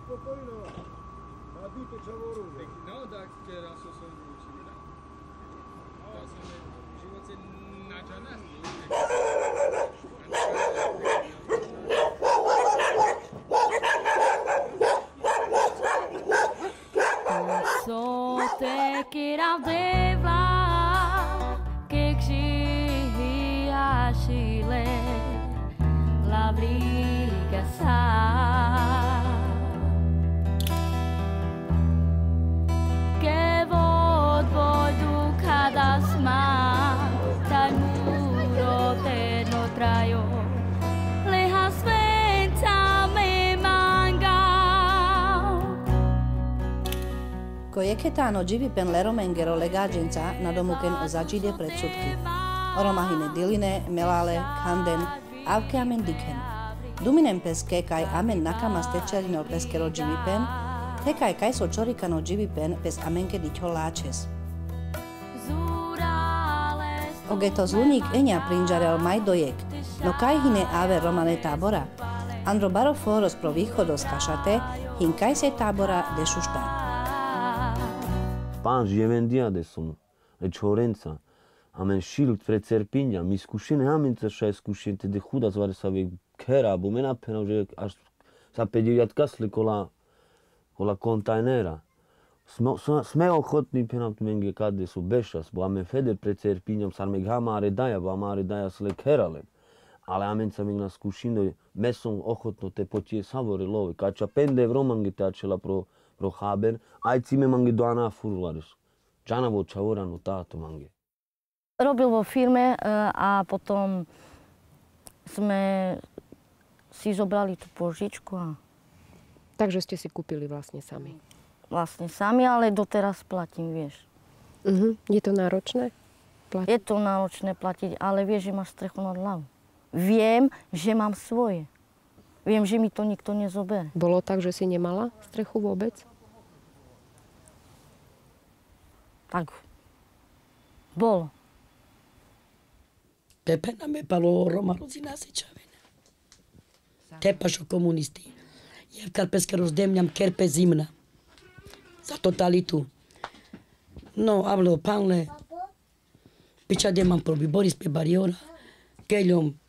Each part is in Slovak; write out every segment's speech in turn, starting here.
spokojno. Adito čavoru. No, tak teraz som učil. To som v živote načaná. So te kiravdeva che giasile la briga sa che vodu cada sma dal muro te no traio le hasventa me manga. Kojeketáno Givipen Leromengero legáženca na domuken o začíde predsudky. Oromahine diline, melale, kanden, avke amen diken. Duminen peske kaj amen nakama stečerino peskero Givipen, tekaj kaj so čorikano Givipen pes amenke diťo láčes. Ogeto zluník eňa prinžarel majdojek, no kaj hine ave romane tábora. Andro baroforos pro východos kašate, hin kaj se tábora dešuštá. Pán Žievendia de som, čorenca, amen šilt pre cerpinja, mi skušene amen ca šaj skušente de chuda zvare sa ve kera, bo me napenal, že až sa 50 kasle kola kontajnera. Sme ochotní penal menge kade su bešas, bo amen feder pre cerpinjam sar me gamare daja, bo amare daja sle kerale. Ale amen sa meg na skušino, me som ochotno te potie savore love, kača pende v romange te ačela pro chaber, aj cime mange doana furulares. Džana vo čavorano táto mange. Robil vo firme a potom sme si zobrali tú požičku. Takže ste si kúpili vlastne sami? Vlastne sami, ale doteraz platím, vieš. Je to náročné platiť? Je to náročné platiť, ale vieš, že máš strechu nad hlavou. Viem, že mám svoje. Viem, že mi to nikto nezoberie. Bolo tak, že si nemala strechu vôbec? Tak, bolo. Pepe nam je palo romarozi nasjećavene. Tepašo komunisti. Jevkar peskero zdemljam kerpe zimna. Za totalitu. No, avlo panle. Pića demam probi Boris pe bariora. Keljom.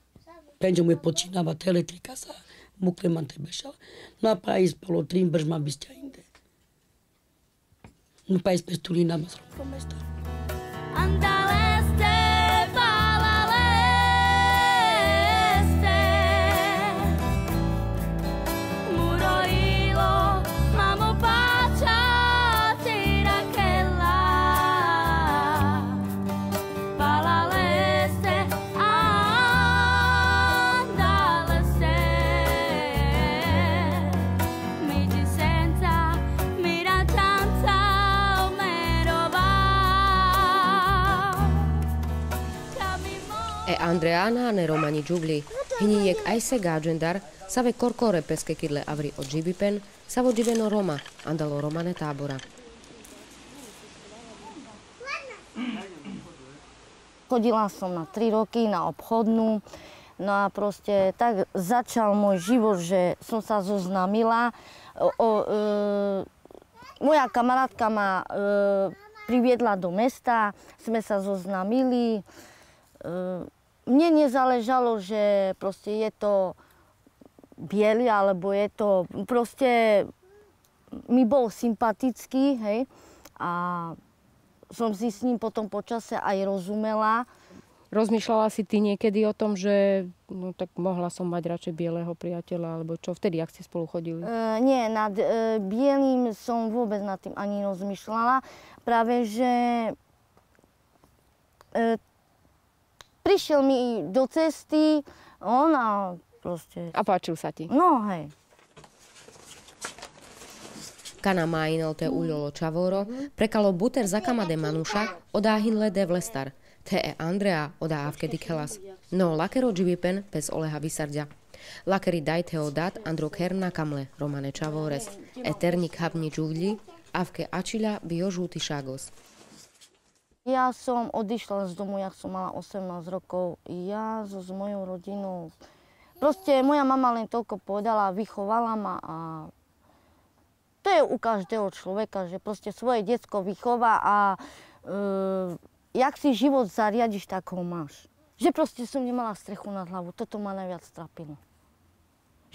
Penđom je počinava teletrika sa mukleman te bešala. No, pa ispalo trim bržma bisća inde. No, pa ispestuli nama s rokom mestara. Andaleste, palaleste, muroilo, mamo pača, tirakela. Palaleste, andaleste, mi disenza, miratanza, Andreana ne romani džugli, hinijek aj se gađendar, save korkore peske kidle avri od Givipen, savo dživeno Roma, andalo romane tábora. Chodila som na 3 roky na obchodnú, no a proste tak začal môj život, že som sa zoznámila. Moja kamarátka ma priviedla do mesta, sme sa zoznámili. Mne nezáležalo, že proste je to biely, alebo je to proste mi bol sympatický, hej, a som si s ním potom počase aj rozumela. Rozmýšľala si ty niekedy o tom, že no tak mohla som mať radšej bieleho priateľa, alebo čo vtedy, ak ste spolu chodili? Nie, nad bielým som vôbec nad tým ani rozmýšľala. Práve, že prišiel mi do cesty, on a proste... A páčil sa ti? No, hej. Kana mainel te uľolo čavoro, prekalo buter zakama de manuša, odáhinle de vlestar. Te Andrea odá avke dikelas. No lakero Givipen pes Oleha Visardia. Lakeri dajte odat andro kerna kamle romane čavores. Eternik habni džuvli, avke ačila bio žúty šagos. Ja som odišla z domu, jak som mala 18 rokov. Ja s mojou rodinou... Proste moja mama len toľko povedala, vychovala ma a To je u každého človeka, že proste svoje decko vychová a jak si život zariadiš, tak ho máš. Že proste som nemala strechu nad hlavu, toto ma najviac trápilo.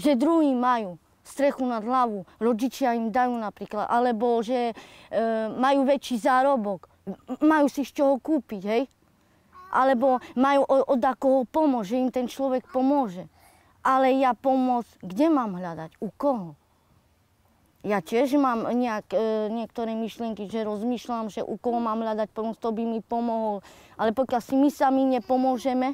Že druhí majú strechu nad hlavu, rodičia im dajú napríklad, alebo že majú väčší zárobok, majú si z čoho kúpiť, hej? Alebo majú od akoho pomôcť, že im ten človek pomôže. Ale ja pomoc, kde mám hľadať? U koho? Ja tiež mám niektoré myšlienky, že rozmýšľam, že u koho mám hľadať pomoc, to by mi pomohol. Ale pokiaľ si my sami nepomôžeme...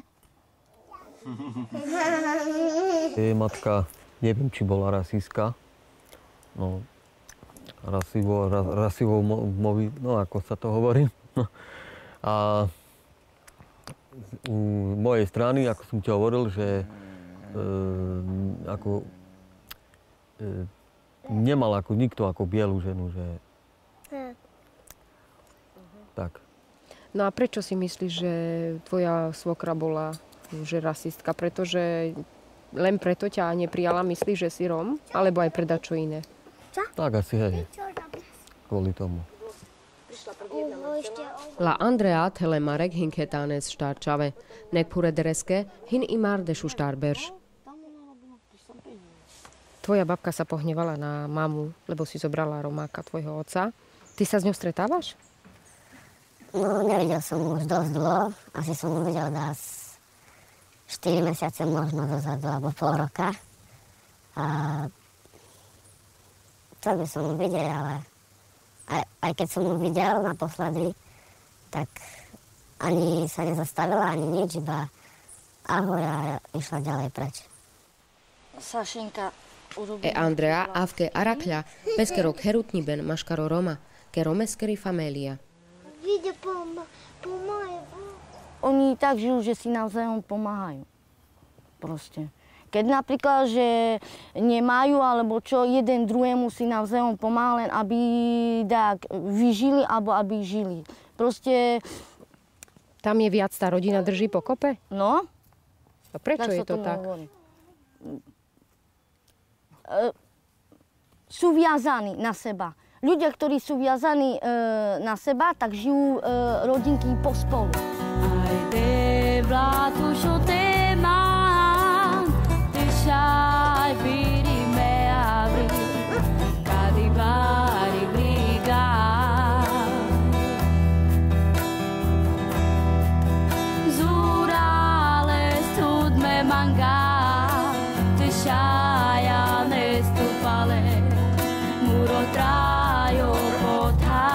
Jej matka, neviem, či bola rasistka. No, rasivo no ako sa to hovorí. No. A u mojej strany, ako som ti hovoril, že nemal ako nikto ako bielu ženu, že... Tak. No a prečo si myslíš, že tvoja svokra bola že rasistka? Pretože len preto ťa neprijala, myslíš, že si Róm? Alebo aj predačo iné? Tak asi hej. Kvôli tomu. La Andrea telemarek hinketánes štárčave. Nekpuredreske hin imar dešu štárberš. Tvoja babka sa pohnevala na mamu, lebo si zobrala Romáka, tvojho otca. Ty sa s ňou stretávaš? No, nevidel som už dosť dlho. Asi som ho videl 4 mesiace možno dozadu, alebo pol roka. A chcel by som ho vidieť, ale aj keď som ho videl naposledy, tak ani sa nezastavila, ani nič, iba ahoj a išla ďalej preč. Sašenka, E Andrea avke arakľa, peskero herutniben maškaro Roma, ke romeskeri familia. Oni tak žijú, že si navzájom pomáhajú. Proste. Keď napríklad, že nemajú, alebo čo, jeden druhému si navzájom pomáha, len aby tak vyžili, alebo aby žili. Proste... Tam je viac, tá rodina drží pokope? No. A prečo je to tak? Sú viazaní na seba. Ľudia, ktorí sú viazaní na seba, tak žijú rodinky pospolu. Ajde, bratušo, te mám, ty šaj, biri me abri, kadi bari briga. Zurale stud me manga, ty šaj, muro trajo potá.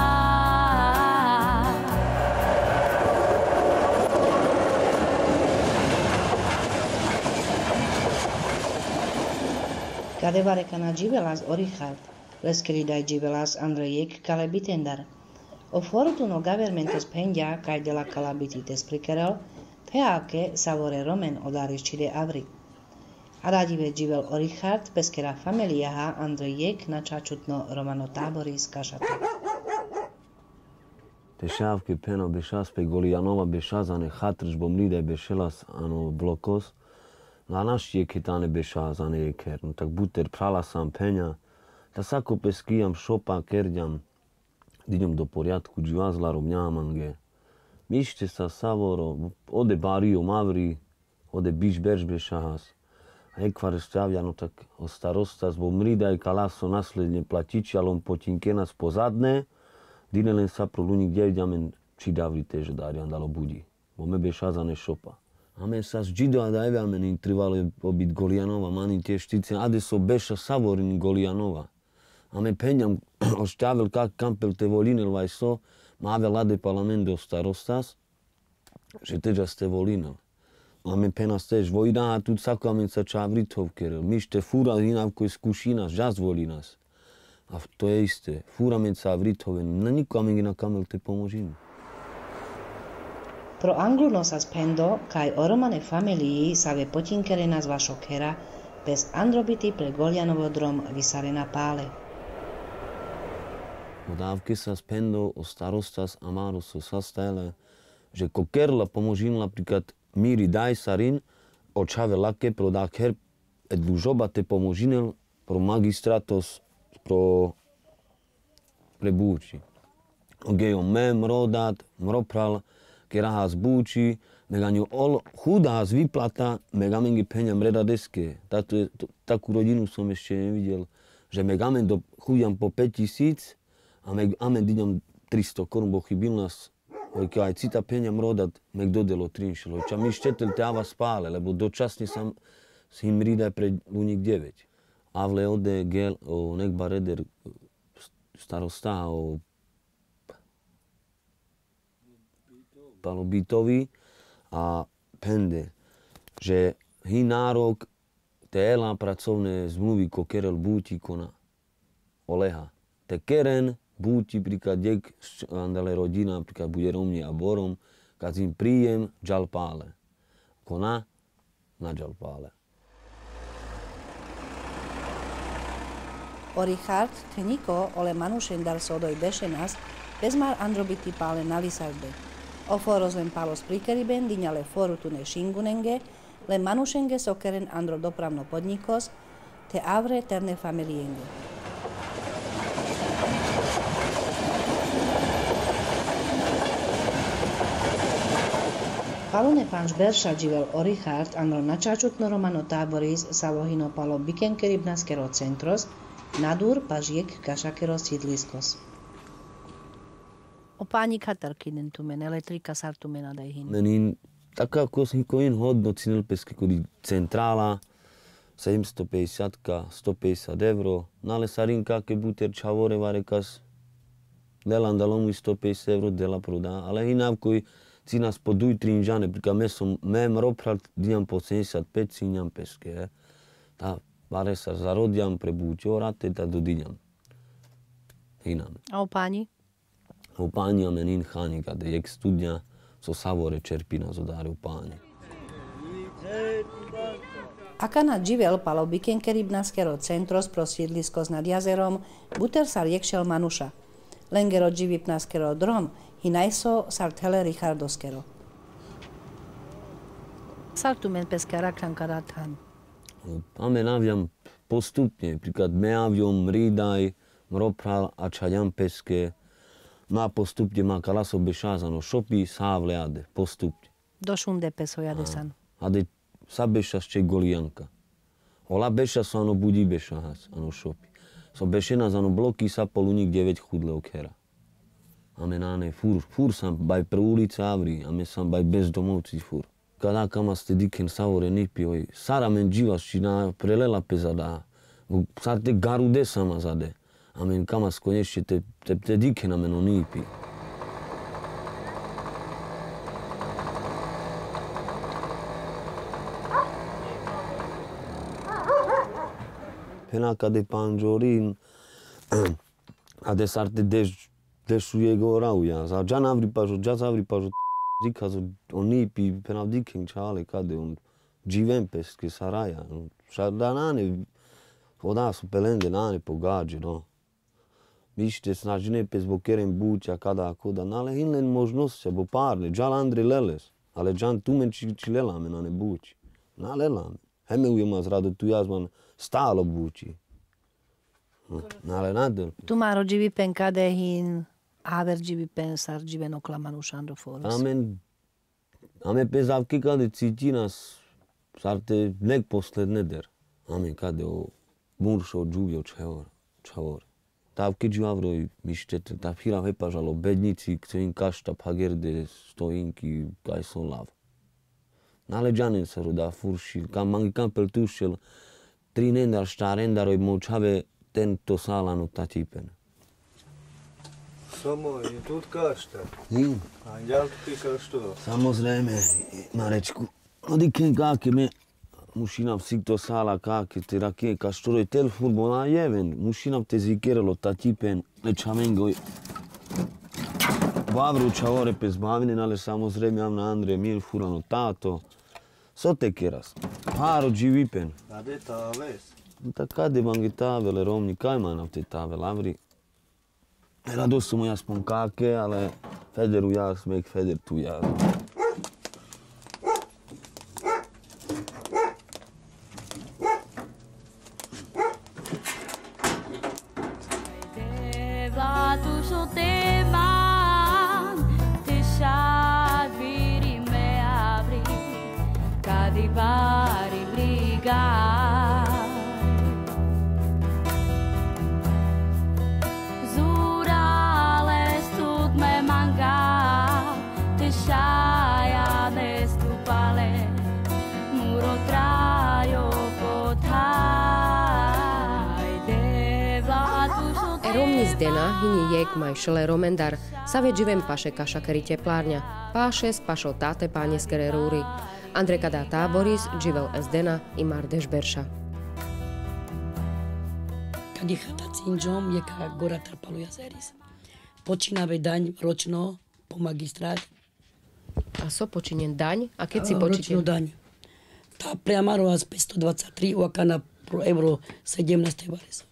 Kadevarekana Givelas Orichat, leskeridai Givelas Andrejek kale bitendar. O fortuno governmentos pendia kai de la calabitites prikerel, teake savore romen odariscide avri. Radive Givel Orichat, peskera familiaha Andrejek na čačutno romano tábory z Kašata. Te šavke peno bešas pe Golianova bešazane chatrž bomlide bešelas ano blokos, na naši ketane bešazane eker, no tak buter prala sam penja, da sako peskijam šopa kerdjam, idem do poriadku, dživazla romnjamange. Mište sa savoro, ode bario mavri, ode biš berž bešahas. Ekvar stavlja, no tak o starostas bo mridaj kalaso nasledne platičalom potinkenas pozadne, dine len sa pro lunik devďamen čidavri teže darjan dalo budi. Bo me bešazane šopa. Ame sa s džido a dajvamen intrivale obit Golianova, mani tie štice, ade so beša savorin Golianova. Ame penjam ošťavel kak kampel te volinel vaj so, máve lade parlament do starostas, že teďa ste volinel. Ame penas tež vojna a tu sako amen sa čavritov kerel. Mište fura hinavko je skušinas, žaz volinas. A to je isté. Fura men sa vritoven. Na niko amen na kamel te pomožím. Pro anglunosas pendo, kaj oromane familii save potinkerenas vašo kera, bez androbity pre Golianovodrom vysarena pále. Odávke sa spendo o starostas amaro so sastajle, že ko kerla pomožím napríklad Miri daj sarin, očave lake pro daker, et lužoba te pomožinel pro magistratos, pro pre Buči. Ogejo mem, rodat, mropral, kerahas Buči, meganju chudás vyplata, megamengi peňam reda deske. Takú rodinu som ešte nevidel, že megamen do chudjam po 5000 a megamen diňam 300 korun, bo chybil nás. Oike aj cita peňam rodat, meg dodelo trinšilo. Ča mi štetel teava spále, lebo dočasne sam s him ridaj pre Luník 9. Avle ode gel, o nekba reder starosta o Palobitovi a pende, že hi nárok teela pracovné zmluvy ko kerel Búti kona Oleha. Te keren Búti príklad dek andale rodina, príklad bude romni a borom, kad im príjem džalpále. Kona na džalpále. O Richard, Tniko, ole Manušendar sodoj bešenas, bezmar androbiti pále na Lisarbe. O foros len palos prikeriben, diňale foru tune šingunenge, le Manušenge sokeren andro dopravno podnikos, te avre terne familienge. Palune pánč Berša živel o Richard, andro načačutno romano táboris salohino palo bikenkeribnaskero centros, nadur pažiek kašakero sídliskos. O páni Katarkinen tumen, elektrika sartumen adajhin. Menin, taka koin hodno cinel peske kodi centrála, 750, 150 euro, nale sarinka ke buter čavore varekas, delan dalomu 150 euro dela proda, ale hinavkoj cinas po duj trinžane, prika mem roprat diam po 75 cinjam peske, ta vare sa zarodiam pre buť orate, ta dodiňam. Hinam. A o páni? O páni a menin cháni, kade jek studňa, so savore čerpina zodáre u páni. Akana živel palo bikenkeribnaskero centros pro sídliskos nad jazerom, buter sar jekšel Manuša. Lengero živipnaskero drom, hinajso sar tele Richardoskero. Sartumen peska rakran karathan. Ame naviam postupne, príklad meaviom, rídaj, mropral a čajam peske, má postupne má kalaso bešázano, šopi sávle ade, postupne. Došunde peso jadesan. Ade sa bešas če golijanka. Ola bešas ano budi bešahas, ano šopi. So bešena zano bloky sa po Luník 9 chudle okera. Ame náne fur sam baj pre ulica avri, ame sam baj bezdomovci fur. Kada kama ste diken savore nipi, oj, sara men dživas či na prelela pezada. Sar te garude sama zade. Amen kamas konečne te diken amen onipi. Penaka de panjorin, a de sarte dešu jego rauja. Za džan avripažo, džaz avripažo, zikazo onipi, penav diken čale, kade on dživem peske saraja. Šarda nane, voda su pelende nane pogađe, no. Mište snažne pes bo kerem buća kada koda, ale hinlen možnosti, bo parne, džal Andri leles, ale džan tumen či lelame na ne bući. Na lelame. Heme ujema zrado tu jazman stalo bući. Ale nadel. Tu maro živipen kade hin, haver živipen sar živen okla Manušandro foros. Ame pezavke kade citi nas, sarte nek posledne der. Ame kade o muršo džuvjo čavor. Tavke džavroj mištete, ta fira hepažalo bednici, kcevin kašta pagerde stojinki, kaj son lav. Nale džanen se roda furšil, kam mangi kampel tušel, 3 nendar štarendaroj močave ten to salano tatipen. Samo, je tu kašta? A ďal tu kašto? Samozrejme, Marečku. Odiken kake me mušinav sikto sala kake te rake kaštoroj tel furbona jeven. Mušinav te zikerelo tatipen lečamengoj. Vavru čavore pes bavine, ale samozrejme javna Andrija mir furano tato. Sote keras. Haro dživipen. A de taves? Ta kade bangi tavele romni, kaj manav te tavel avri. Rado su moja spon kake, ale federu jas, mek feder tu jas. Zdena, hyni jek maj šele romendar, sa vedživem paše kašakeri teplárňa, páše s pašo táte páne skere rúry. Andreka dá táboris, živel Zdena i Mardeš Berša. Kadi chata cinžom, jeka gora trpalu jazeris. Počínave daň ročno po magistrát. A so počinen daň? A keď si počinen? Ročnú daň. Tá priamaro z 523 uakana pro euro 17 vares.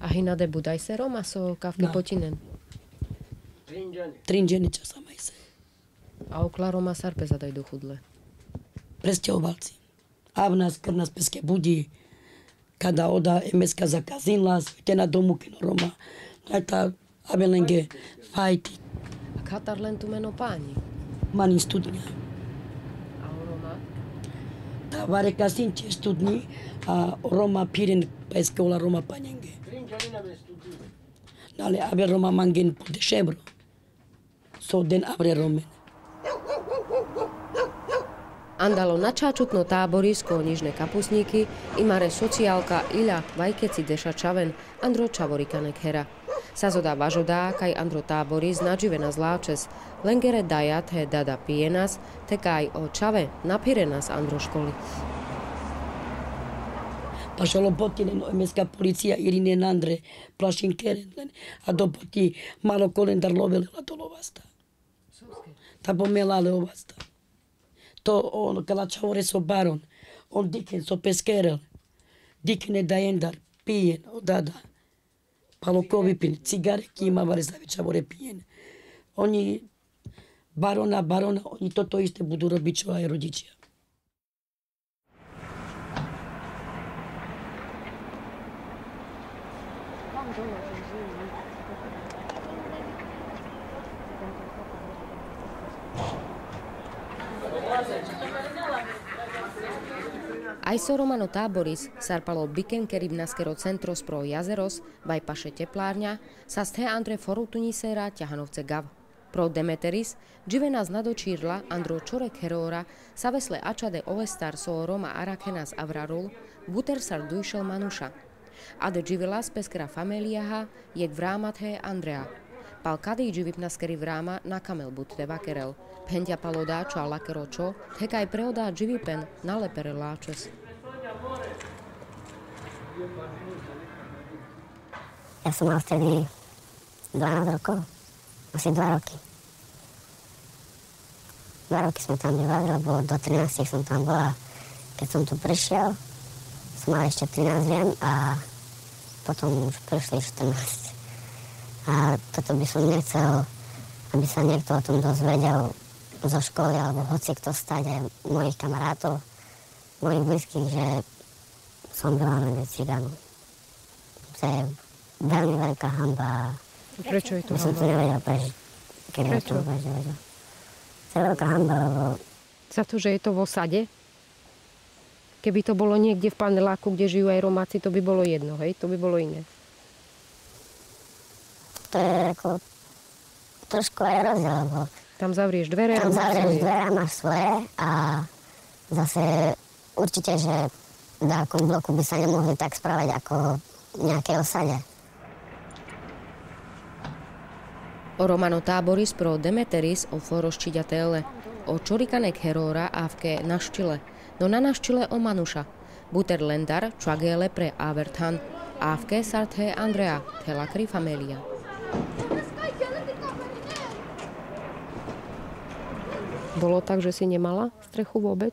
A hinade budaj se Roma so kavke počinen? Trinženi časa maj se. A okla Roma sarpe zadaj do chudle? Presťahovalci. A v nás krv nás peske budí. Kada oda MSK zakazila, svete na domu kino Roma. A tá abelenge fajti. A katar len tu meno páni? Mani studňa. A o Roma? Tá vareka sinče studni a Roma piren peske ola Roma panenge. Ale abre Roma mangen po dešebro. So den abre Romen. Andalo načáčutno táborisko, nižné kapusníky, imare sociálka Ila vajkeci deša čaven, Andro čavorikanek hera. Sazodá važodá, kaj Andro táboris nadživena zláčes, lengere dajat he dada pijenas, tekaj o čave napirenas Andro školi. Pašalo potinen MSK policija Irine Nandre, plašin keren, a do poti malo kolendar lovelela to lovasta. Ta pomelale ovasta. To on kalačavore so baron, on diken so peskerel, dikene dajendar, pijen, odada. Palokovi pin, cigare kima varezavečavore pijen. Oni, barona, oni toto iste budu robiť, čo aj rodičia. Aj so Romano táboris sarpalo biken keribnaskero centros pro jazeros, vaj paše teplárňa, sa sthe Andre forutunisera ťahanovce gav. Pro Demeteris, dživenas nadočírla Andro čorek heróra, sa vesle ačade ovestar so Roma arakenas avrarul, buter sar dujšel manuša. Ade dživela speskera familiaha, jek vrámathe Andrea. Pal kadej dživipnaskeri vráma na kamel budte vakerel. Pentia palodá čo lakero čo, tekaj preodá dživipen na lepere láčes. Ja som mal vtedy 12 rokov, asi 2 roky. 2 roky sme tam bývali, lebo do 13 som tam bola. Keď som tu prišiel, som mal ešte 13 viem a potom už prišli 14. A toto by som nechcel, aby sa niekto o tom dozvedel zo školy, alebo hoci kto stať, aj mojich kamarátov, mojich blízkych, že som byla medzi cigánov. To je veľmi veľká hanba. Prečo je to hanba? Som to nevedel prežiť. Prečo? To je veľká hanba, lebo... Za to, že je to v osade? Keby to bolo niekde v paneláku, kde žijú aj Romáci, to by bolo jedno, hej? To by bolo iné. To je ako trošku aj rozdiel, lebo... Tam zavrieš dvere a máš svoje a zase určite, že v nejakom bloku by sa nemohli tak správať ako v nejakej osade. O Romano táboris pro Demeteris o foroščiďatele, o čorikanek heróra avke naštile, no na naštile o manuša. Buter lendar čagele pre Averthan, avke sarthe Andrea, telakri familia. Bolo tak, že si nemala strechu vôbec?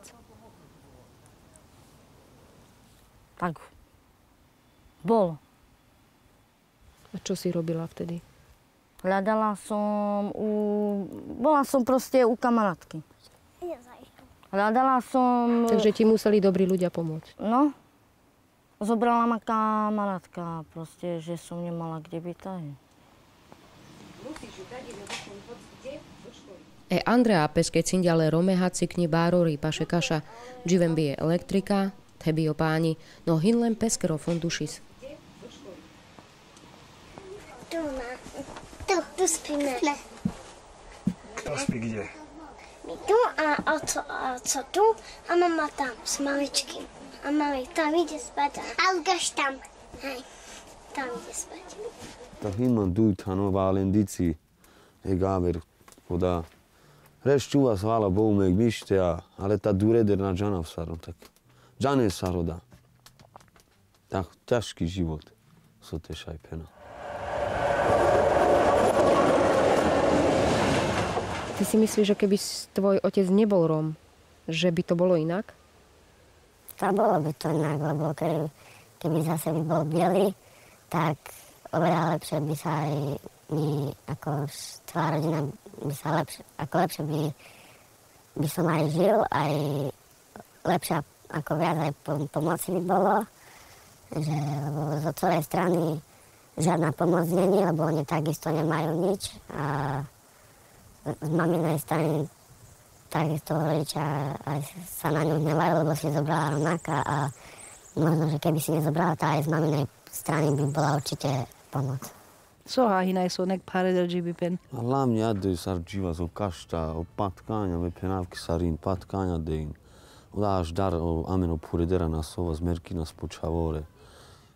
Tak, bolo. A čo si robila vtedy? Hľadala som bola som proste u kamarátky. Hľadala som... Takže ti museli dobrí ľudia pomôcť? No. Zobrala ma kamarátka proste, že som nemala kde byť. E Andrea peske cindiale romehacikni bárori paše kaša, dživem bije elektrika, tebi opáni, no hinlen peskero fondušis. Tu spíme. To spí kde? My tu a oco tu a mama tam s maličkým. A mali tam ide spať a Lukáš tam. Hej, tam ide spať. Ta hinman dujtano valendici e gaver poda. Rešťuva hvala Bohu meg mište, ale ta dureder na džana v sarom, tak džane saroda. Tak ťažký život so te šajpena. Ty si myslíš, že keby tvoj otec nebol Róm, že by to bolo inak? To bolo by to inak, lebo keby zase by bol biely, tak oveľa lepšie by sa aj my, ako celá rodina, by sa lepšie by som aj žil, aj lepšia, ako viac aj pomoci by bolo, že lebo zo celej strany žiadna pomoc není, lebo oni takisto nemajú nič a z maminej strany takisto rodičia aj sa na ňu hnevajú, lebo si zobrala rovnaká a možno, že keby si nezobrala, tá aj z maminej strany by bola určite pomoc. Soha hinai sonek paredel jibipen. Lam jadde sarjiva so kasta o patkanja me penavki sarin patkanja dein. Oda až dar o ameno puredera na sova zmerki na spočavore.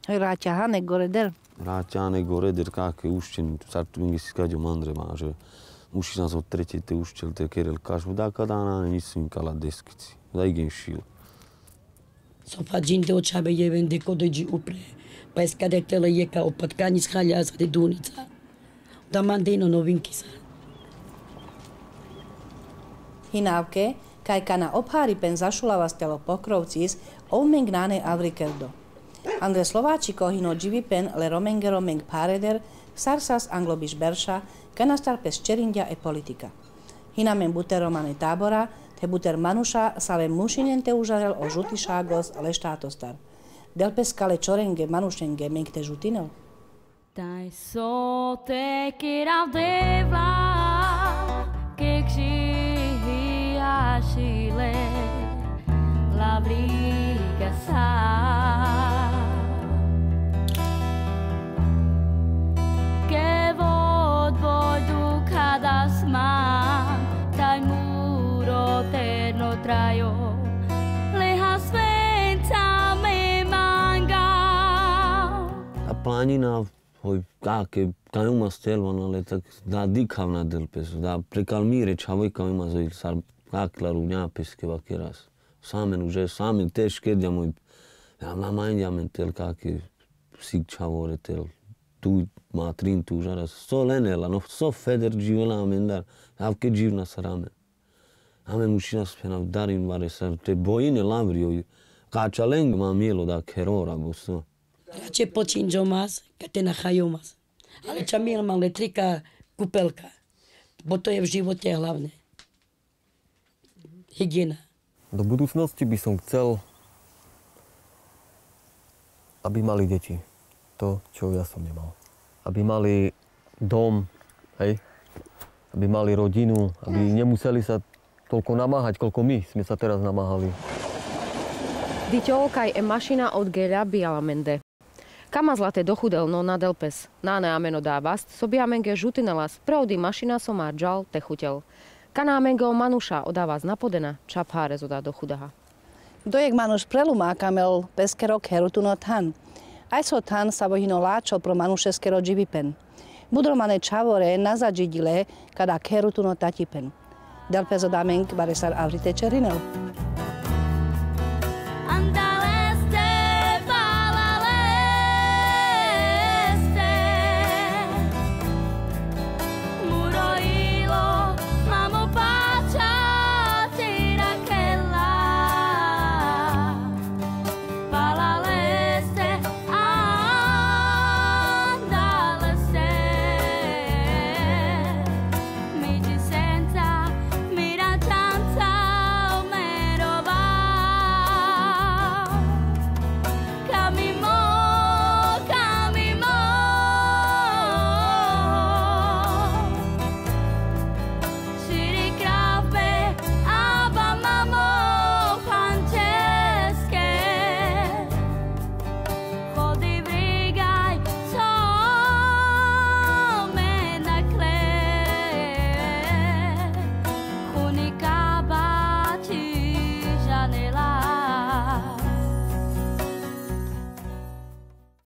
Ráťa hanek goreder. Ráťa hanek goreder kake ušćen sartu ingi si skađo mandre maže. Uši nas od treće te ušćel te kerel kažu da kada na nisim kala deskici. Da igen šil. Sofa jinte očabe jeven de kodoji upre. Pa eskadetele jeka o patkani schalja sa de dunica. Da mandeno novinky sa. Hinávke, kaj kana obháripen zašulavastelo pokrovcis, ovmeng nane avrikerdo. Andre Slováčiko hino dživipen le romengero meng pareder, sarsas anglobiš berša, kanastar pes čerindia e politika. Hinamen buter romane tábora, te buter manuša save mušinen te užarel o žuti šágos le štátostar. Del pescale čorenge manušenge meng te žutinel. Tai so te kirav devla, kekši ašile, lavriga sa. Ke vodvodu kada sma, taj muro terno trajo, leha svenca me manga. A planina hoj kake kajuma stelvan, ale tak da dikavna del pesu, da prekalmire čavoj kajuma zoj sar kaklaru njapeske vakeras. Samen už samen teške djamoj, ja mamain djamen tel kake sig čavore tel. Tu matrin tu žaras, so lenela, no so feder dživela amendar, avke dživna sarame. Amen mušina spena darin vare sa te bojine lavrio, kača leng ma mielo da kerora buso. Rače počinđo mas, kad te nahaju mas. Ale čamil mam letrika kupelka, bo to je v živote hlavné. Hygiena. Do budúcnosti by som chcel, aby mali deti. To, čo ja som nemal. Aby mali dom, hej? Aby mali rodinu, aby nemuseli sa toľko namáhať, koľko my sme sa teraz namáhali. Diťolkaj e mašina od geľa bialamende. Kama zlate dochudel no na delpes. Náne ameno dávast, sobiamenge žutinelas, pravdy mašina som má džal techutel. Kanámenge o manuša odávaz napodena, čapháre zodá dochudaha. Dojek manuš prelumá kamel peskerok herutuno tan. Aj so tan sa vohino láčo pro manušeskero dživipen. Budromane čavore nazadžidile kada kerutuno tatipen. Delpezo dameng baresar avrite čerinel.